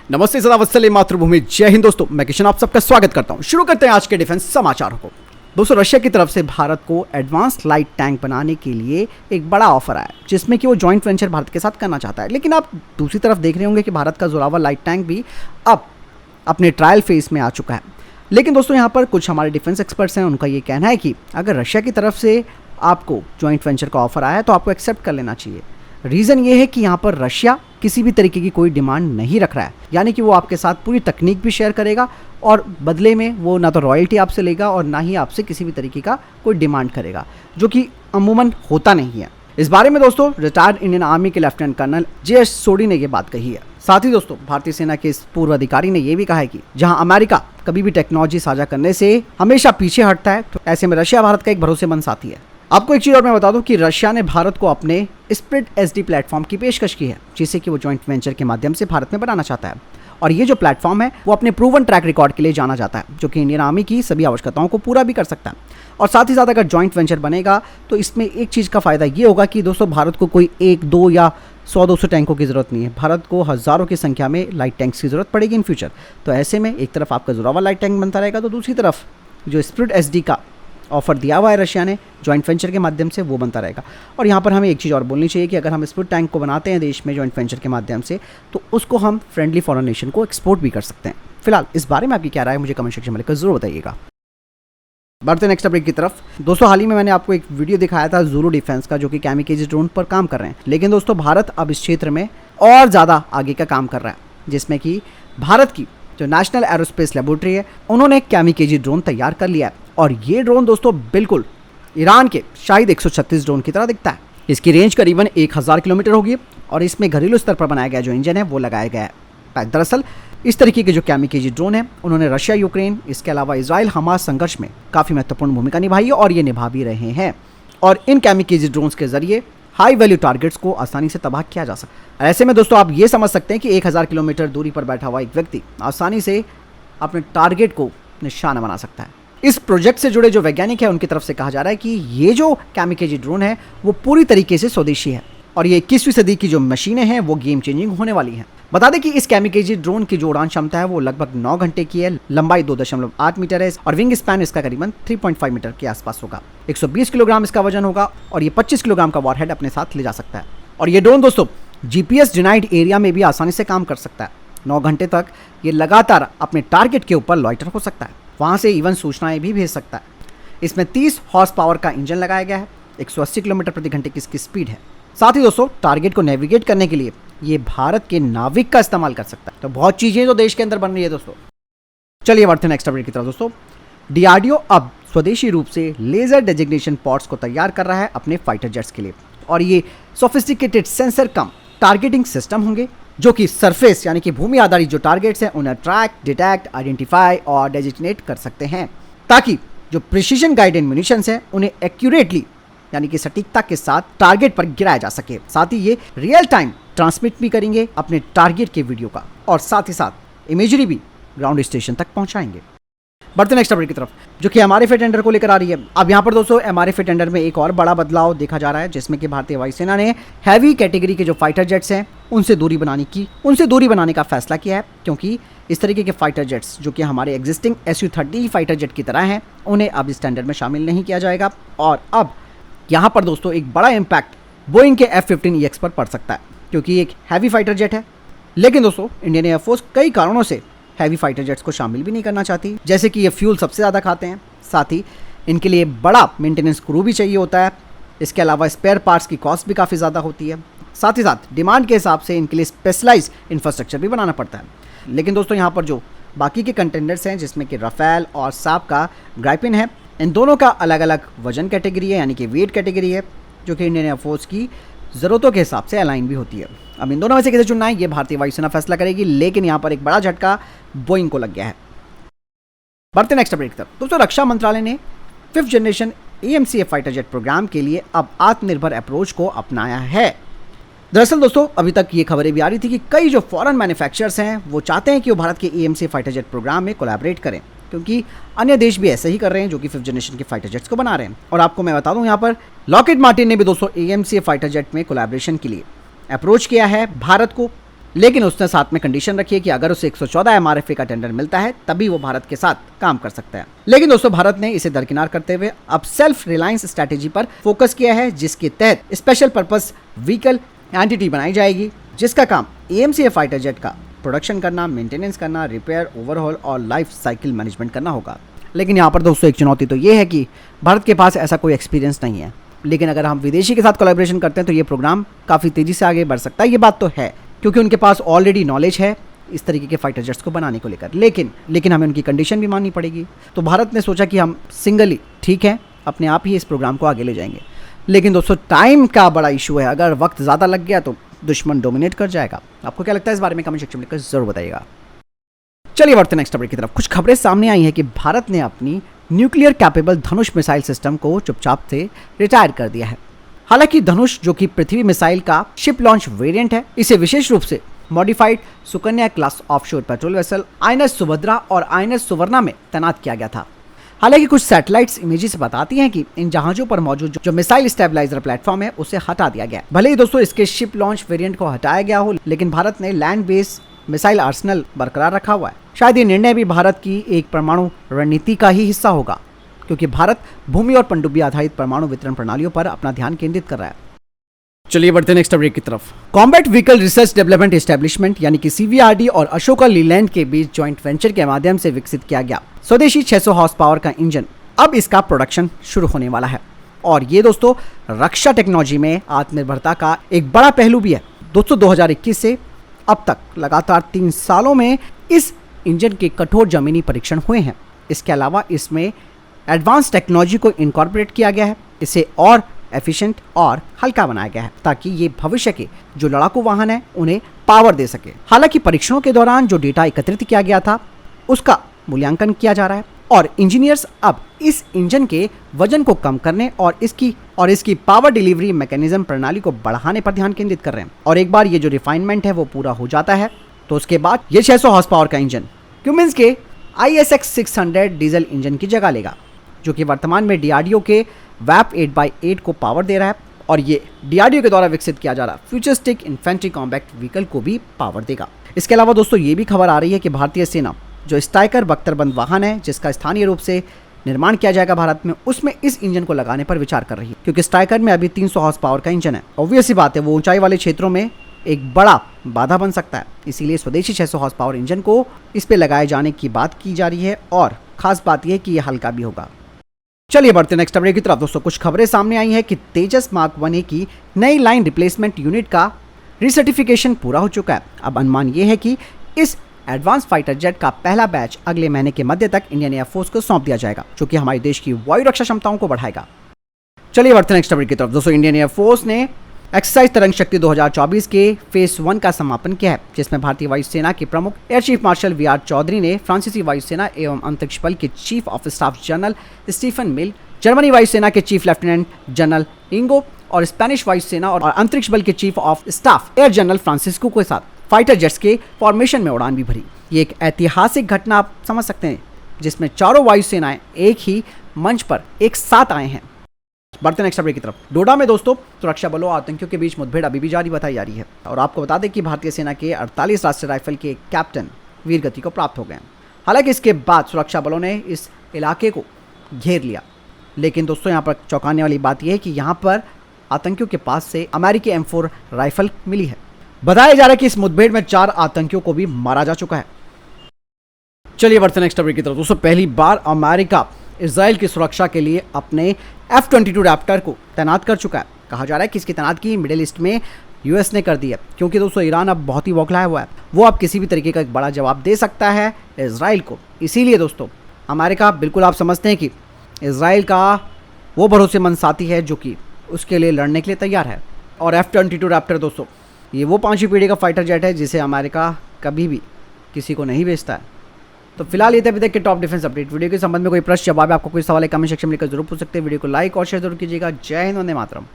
नमस्ते सदावत्सल्य मातृभूमि, जय हिंद दोस्तों। मैं किशन आप सबका स्वागत करता हूं। शुरू करते हैं आज के डिफेंस समाचारों को। दोस्तों, रशिया की तरफ से भारत को एडवांस लाइट टैंक बनाने के लिए एक बड़ा ऑफर आया, जिसमें कि वो जॉइंट वेंचर भारत के साथ करना चाहता है। लेकिन आप दूसरी तरफ देख रहे होंगे कि भारत का जोरावर लाइट टैंक भी अब अपने ट्रायल फेज में आ चुका है। लेकिन दोस्तों, यहाँ पर कुछ हमारे डिफेंस एक्सपर्ट्स हैं, उनका ये कहना है कि अगर रशिया की तरफ से आपको जॉइंट वेंचर का ऑफर आया है तो आपको एक्सेप्ट कर लेना चाहिए। रीज़न ये है कि यहाँ पर रशिया किसी भी तरीके की कोई डिमांड नहीं रख रहा है, यानी कि वो आपके साथ पूरी तकनीक भी शेयर करेगा और बदले में वो ना तो रॉयल्टी आपसे लेगा और ना ही आपसे किसी भी तरीके का कोई डिमांड करेगा, जो कि अमूमन होता नहीं है। इस बारे में दोस्तों रिटायर्ड इंडियन आर्मी के लेफ्टिनेंट कर्नल जे.एस. सोडी ने ये बात कही है। साथ ही दोस्तों, भारतीय सेना के इस पूर्व अधिकारी ने यह भी कहा है कि जहां अमेरिका कभी भी टेक्नोलॉजी साझा करने से हमेशा पीछे हटता है, तो ऐसे में रशिया भारत का एक भरोसेमंद साथी है। आपको एक चीज़ और मैं बता दूं कि रशिया ने भारत को अपने स्प्लिट एसडी प्लेटफॉर्म की पेशकश की है, जिसे कि वो जॉइंट वेंचर के माध्यम से भारत में बनाना चाहता है। और ये जो प्लेटफॉर्म है वो अपने प्रूवन ट्रैक रिकॉर्ड के लिए जाना जाता है, जो कि इंडियन आर्मी की सभी आवश्यकताओं को पूरा भी कर सकता है। और साथ ही साथ अगर जॉइंट वेंचर बनेगा तो इसमें एक चीज़ का फ़ायदा ये होगा कि दोस्तों, भारत को कोई 1, 2 या 100-200 टैंकों की ज़रूरत नहीं है। भारत को हज़ारों की संख्या में लाइट टैंक्स की ज़रूरत पड़ेगी इन फ्यूचर। तो ऐसे में एक तरफ आपका जोरावर लाइट टैंक बनता रहेगा, तो दूसरी तरफ जो स्प्लिट एसडी का ऑफर दिया हुआ है रशिया ने जॉइंट वेंचर के माध्यम से, वो बनता रहेगा। और यहाँ पर हमें एक चीज़ और बोलनी चाहिए कि अगर हम स्प्लिट टैंक को बनाते हैं देश में जॉइंट वेंचर के माध्यम से, तो उसको हम फ्रेंडली फॉरेन नेशन को एक्सपोर्ट भी कर सकते हैं। फिलहाल इस बारे में आपकी क्या राय है, मुझे कमेंट सेक्शन में लिखकर जरूर बताइएगा। बढ़ते नेक्स्ट अपडेट की तरफ। दोस्तों, हाल ही में मैंने आपको एक वीडियो दिखाया था ज़ूलू डिफेंस का, जो कि कैमिकेजी ड्रोन पर काम कर रहे हैं। लेकिन दोस्तों, भारत अब इस क्षेत्र में और ज़्यादा आगे का काम कर रहा है, जिसमें कि भारत की जो नेशनल एरोस्पेस लेबोरेटरी है, उन्होंने कैमिकेजी ड्रोन तैयार कर लिया है। और ये ड्रोन दोस्तों बिल्कुल ईरान के शाहिद 136 ड्रोन की तरह दिखता है। इसकी रेंज करीबन 1000 किलोमीटर होगी और इसमें घरेलू स्तर पर बनाया गया जो इंजन है वो लगाया गया है। दरअसल इस तरीके के जो कैमिकेजी ड्रोन है, उन्होंने रशिया, यूक्रेन, इसके अलावा इजराइल हमास संघर्ष में काफ़ी महत्वपूर्ण भूमिका निभाई है और ये निभा भी रहे हैं। और इन कैमिकेजी ड्रोन्स के जरिए हाई वैल्यू टारगेट्स को आसानी से तबाह किया जा सकता है। ऐसे में दोस्तों, आप ये समझ सकते हैं कि 1000 किलोमीटर दूरी पर बैठा हुआ एक व्यक्ति आसानी से अपने टारगेट को निशाना बना सकता है। इस प्रोजेक्ट से जुड़े जो वैज्ञानिक हैं, उनकी तरफ से कहा जा रहा है कि ये जो कैमिकेजी ड्रोन है वो पूरी तरीके से स्वदेशी है और ये 21वीं सदी की जो मशीनें हैं वो गेम चेंजिंग होने वाली हैं। बता दें कि इस कैमिकेजी ड्रोन की जो उड़ान क्षमता है वो लगभग 9 घंटे की है, लंबाई 2.8 मीटर है और विंग स्पैन इसका करीबन 3.5 मीटर के आसपास होगा। 120 किलोग्राम इसका वजन होगा और ये 25 किलोग्राम का वॉरहेड अपने साथ ले जा सकता है। और ये ड्रोन दोस्तों GPS डिनाइड एरिया में भी आसानी से काम कर सकता है। 9 घंटे तक ये लगातार अपने टारगेट के ऊपर लॉइटर हो सकता है, वहाँ से इवन सूचनाएं भी भेज सकता है। इसमें 30 हॉर्स पावर का इंजन लगाया गया है, 180 किलोमीटर प्रति घंटे की इसकी स्पीड है। साथ ही दोस्तों, टारगेट को नेविगेट करने के लिए ये भारत के नाविक का इस्तेमाल कर सकता है। तो बहुत चीज़ें जो देश के अंदर बन रही है दोस्तों। चलिए बढ़ते हैं नेक्स्ट अपडेट की तरफ। दोस्तों, DRDO अब स्वदेशी रूप से लेजर डेजिग्नेशन पॉड्स को तैयार कर रहा है अपने फाइटर जेट्स के लिए। और ये सोफिस्टिकेटेड सेंसर कम टारगेटिंग सिस्टम होंगे, जो कि सरफेस यानी कि भूमि आधारित जो टारगेट्स हैं उन्हें ट्रैक, डिटेक्ट, आइडेंटिफाई और डेजिग्नेट कर सकते हैं, ताकि जो प्रिसीजन गाइडेड म्यूनिशंस हैं उन्हें एक्यूरेटली यानी कि सटीकता के साथ टारगेट पर गिराया जा सके। साथ ही ये रियल टाइम ट्रांसमिट भी करेंगे अपने टारगेट के वीडियो का और साथ ही साथ इमेजरी भी ग्राउंड स्टेशन तक पहुंचाएंगे। बढ़ते नेक्स्ट अपडेट की तरफ, जो कि MRFA टेंडर को लेकर आ रही है। अब यहाँ पर दोस्तों MRFA टेंडर में एक और बड़ा बदलाव देखा जा रहा है, जिसमें कि भारतीय वायुसेना ने हैवी कैटेगरी के जो फाइटर जेट्स हैं उनसे दूरी बनाने का फैसला किया है, क्योंकि इस तरीके के फाइटर जेट्स जो कि हमारे एग्जिस्टिंग Su-30 फाइटर जेट की तरह हैं, उन्हें अब इस टेंडर में शामिल नहीं किया जाएगा। और अब यहाँ पर दोस्तों एक बड़ा इम्पैक्ट बोइंग के F-15EX पर पड़ सकता है, क्योंकि एक हैवी फाइटर जेट है। लेकिन दोस्तों, इंडियन एयरफोर्स कई कारणों से हैवी फाइटर जेट्स को शामिल भी नहीं करना चाहती, जैसे कि ये फ्यूल सबसे ज़्यादा खाते हैं, साथ ही इनके लिए बड़ा मेंटेनेंस क्रू भी चाहिए होता है। इसके अलावा स्पेयर पार्ट्स की कॉस्ट भी काफ़ी ज़्यादा होती है। साथ ही साथ डिमांड के हिसाब से इनके लिए स्पेशलाइज इंफ्रास्ट्रक्चर भी बनाना पड़ता है। लेकिन दोस्तों, यहाँ पर जो बाकी के कंटेंडर्स हैं, जिसमें कि राफेल और साप का ग्राइपिन है, इन दोनों का अलग अलग वजन कैटेगरी है, यानी कि वेट कैटेगरी है, जो कि इंडियन एयरफोर्स की ज़रूरतों के हिसाब से अलाइन भी होती है। अब इन दोनों में से किसे चुनना है ये भारतीय वायुसेना फैसला करेगी, लेकिन यहाँ पर एक बड़ा झटका बोइंग को लग गया है। बढ़ते नेक्स्ट अपडेट तक। दोस्तों, रक्षा मंत्रालय ने 5th generation AMCA fighter jet programme के लिए अब आत्मनिर्भर अप्रोच को अपनाया है। दरअसल दोस्तों, अभी तक ये खबरें भी आ रही थी कि कई जो फॉरेन मैन्युफैक्चरर्स हैं वो चाहते हैं कि वो भारत के AMCA फाइटर जेट प्रोग्राम में कोलैबोरेट करें, क्योंकि अन्य देश भी ऐसे ही कर रहे हैं जो कि 5th जनरेशन के फाइटर जेट्स को बना रहे हैं। और आपको मैं बता दूं, यहाँ पर लॉकहीड मार्टिन ने भी दोस्तों AMCA फाइटर जेट में कोलैबोरेशन के लिए अप्रोच किया है भारत को, लेकिन उसने साथ में कंडीशन रखी है कि अगर उसे 114 MRFA का टेंडर मिलता है तभी वो भारत के साथ काम कर सकता है। लेकिन दोस्तों भारत ने इसे दरकिनार करते हुए अब सेल्फ रिलायंस स्ट्रैटेजी पर फोकस किया है, जिसके तहत स्पेशल पर्पस व्हीकल एंटिटी बनाई जाएगी, जिसका काम AMCA फाइटर जेट का प्रोडक्शन करना, मेंटेनेंस करना, रिपेयर, ओवरहॉल और लाइफ साइकिल मैनेजमेंट करना होगा। लेकिन यहाँ पर दोस्तों एक चुनौती तो ये है कि भारत के पास ऐसा कोई एक्सपीरियंस नहीं है। लेकिन अगर हम विदेशी के साथ कोलैबोरेशन करते हैं तो ये प्रोग्राम काफ़ी तेज़ी से आगे बढ़ सकता है। ये बात तो है, क्योंकि उनके पास ऑलरेडी नॉलेज है इस तरीके के फाइटर जेट्स को बनाने को लेकर। लेकिन हमें उनकी कंडीशन भी माननी पड़ेगी। तो भारत ने सोचा कि हम सिंगली ठीक है अपने आप ही इस प्रोग्राम को आगे ले जाएंगे। लेकिन दोस्तों टाइम का बड़ा इशू है, अगर वक्त ज़्यादा लग गया तो दुश्मन डोमिनेट कर जाएगा। आपको क्या लगता है इस बारे में कमेंट सेक्शन में लिखकर जरूर बताइएगा। चलिए बढ़ते हैं नेक्स्ट अपडेट की तरफ। कुछ खबरें सामने आई हैं कि भारत ने अपनी न्यूक्लियर कैपेबल धनुष मिसाइल सिस्टम को चुपचाप से रिटायर कर दिया है। हालांकि धनुष, जो कि पृथ्वी मिसाइल का शिप लॉन्च वेरिएंट है, इसे विशेष रूप से modified Sukanya class offshore patrol vessel INS Subhadra और INS सुवर्णा में तैनात किया गया था। हालांकि कुछ सैटेलाइट्स इमेजेस बताती हैं कि इन जहाजों पर मौजूद जो मिसाइल स्टेबलाइजर प्लेटफॉर्म है उसे हटा दिया गया। भले ही दोस्तों इसके शिप लॉन्च वेरिएंट को हटाया गया हो, लेकिन भारत ने लैंड बेस मिसाइल आर्सेनल बरकरार रखा हुआ है। शायद ये निर्णय भी भारत की एक परमाणु रणनीति का ही हिस्सा होगा, क्योंकि भारत भूमि और पनडुब्बी आधारित परमाणु वितरण प्रणालियों पर अपना ध्यान केंद्रित कर रहा है। चलिए बढ़ते हैं नेक्स्ट अपडेट की तरफ। Combat vehicle research development establishment यानी कि CVRD और अशोका लीलैंड के बीच जॉइंट वेंचर के माध्यम से विकसित किया गया स्वदेशी 600 हॉर्स पावर का इंजन अब इसका प्रोडक्शन शुरू होने वाला है। और ये दोस्तों रक्षा टेक्नोलॉजी में आत्मनिर्भरता का एक बड़ा पहलू भी है। दोस्तों 2021 से अब तक लगातार 3 सालों में इस इंजन के कठोर जमीनी परीक्षण हुए हैं। इसके अलावा इसमें एडवांस टेक्नोलॉजी को इनकॉर्पोरेट किया गया है। इसे और एफिशिएंट और हल्का बनाया गया है ताकि ये भविष्य के जो लड़ाकू वाहन है उन्हें पावर दे सके। हालांकि परीक्षणों के दौरान जो डेटा एकत्रित किया गया था उसका मूल्यांकन किया जा रहा है और इंजीनियर्स अब इस इंजन के वजन को कम करने और इसकी पावर डिलीवरी मैकेनिज्म प्रणाली को बढ़ाने पर ध्यान केंद्रित कर रहे हैं। और एक बार ये जो रिफाइनमेंट है वो पूरा हो जाता है तो उसके बाद ये 600 हॉर्स पावर का इंजन क्यूमिंस के ISX 600 डीजल इंजन की जगह लेगा, जो कि वर्तमान में DRDO के WAP 8x8 को पावर दे रहा है। और ये DRDO के द्वारा विकसित किया जा रहा फ्यूचरिस्टिक इन्फेंट्री कॉम्बैक्ट व्हीकल को भी पावर देगा। इसके अलावा दोस्तों ये भी खबर आ रही है कि भारतीय सेना जो स्ट्राइकर बख्तरबंद वाहन है जिसका स्थानीय रूप से निर्माण किया जाएगा भारत में, उसमें इस इंजन को लगाने पर विचार कर रही है, क्योंकि स्ट्राइकर में अभी 300 हॉर्स पावर का इंजन है। ऑब्वियस सी बात है वो ऊंचाई वाले क्षेत्रों में एक बड़ा बाधा बन सकता है। इसीलिए स्वदेशी 600 हॉर्स पावर इंजन को इस पे लगाए जाने की बात की जा रही है और खास बात यह है कि यह हल्का भी होगा। चलिए बढ़ते नेक्स्ट अपडेट की तरफ। दोस्तों कुछ खबरें सामने आई हैं कि तेजस मार्क 1A की नई लाइन रिप्लेसमेंट यूनिट का रिसर्टिफिकेशन पूरा हो चुका है। अब अनुमान यह है कि इस एडवांस फाइटर जेट का पहला बैच अगले महीने के मध्य तक इंडियन एयरफोर्स को सौंप दिया जाएगा, जो कि हमारे देश की वायु रक्षा क्षमताओं को बढ़ाएगा। चलिए बढ़ते नेक्स्ट अपडेट की तरफ। दोस्तों इंडियन एयरफोर्स ने एक्सरसाइज तरंग शक्ति 2024 के फेज 1 का समापन किया है, जिसमें भारतीय वायुसेना के प्रमुख air chief marshal VR Chaudhari ने फ्रांसीसी वायुसेना एवं अंतरिक्ष बल के chief of staff general Stephen Mille, Germany वायुसेना के चीफ लेफ्टिनेंट जनरल इंगो और स्पेनिश वायुसेना और अंतरिक्ष बल के chief of staff air general Francisco के साथ फाइटर जेट्स के फॉर्मेशन में उड़ान भी भरी। ये एक ऐतिहासिक घटना आप समझ सकते हैं, जिसमें चारों वायुसेनाएं एक ही मंच पर एक साथ आए हैं। बढ़ते नेक्स्ट अपडेट की तरफ। डोडा में दोस्तों सुरक्षा बलों और आतंकियों के बीच मुठभेड़ अभी भी जारी बताई जा रही है। और आपको बता दें कि भारतीय सेना के 48 राष्ट्रीय राइफल के कैप्टन वीर गति को प्राप्त हो गए हैं। हालांकि इसके बाद सुरक्षा बलों ने इस इलाके को घेर लिया। लेकिन दोस्तों यहाँ पर चौंकाने वाली बात यह है कि यहाँ पर आतंकियों के पास से अमेरिकी M4 राइफल मिली है। बताया जा रहा है कि इस मुठभेड़ में 4 आतंकियों को भी मारा जा चुका है। चलिए बढ़ते नेक्स्ट अपडेट की तरफ। दोस्तों पहली बार अमेरिका इजराइल की सुरक्षा के लिए अपने F-22 रैप्टर को तैनात कर चुका है। कहा जा रहा है कि इसकी तैनातगी मिडिल ईस्ट में US ने कर दी है, क्योंकि दोस्तों ईरान अब बहुत ही बौखलाया हुआ है। वो अब किसी भी तरीके का एक बड़ा जवाब दे सकता है इजराइल को। इसीलिए दोस्तों अमेरिका, बिल्कुल आप समझते हैं कि इजराइल का वो भरोसेमंद साथी है जो कि उसके लिए लड़ने के लिए तैयार है। और F-22 रैप्टर दोस्तों ये वो 5वीं पीढ़ी का फाइटर जेट है जिसे अमेरिका कभी भी किसी को नहीं बेचता है। तो फिलहाल ये थे अभी तक के टॉप डिफेंस अपडेट। वीडियो के संबंध में कोई प्रश्न जवाब है, आपको कोई सवाल है, कमेंट सेक्शन में लिखकर जरूर पूछ सकते हैं। वीडियो को लाइक और शेयर जरूर कीजिएगा। जय हिंद, वंदे मातरम।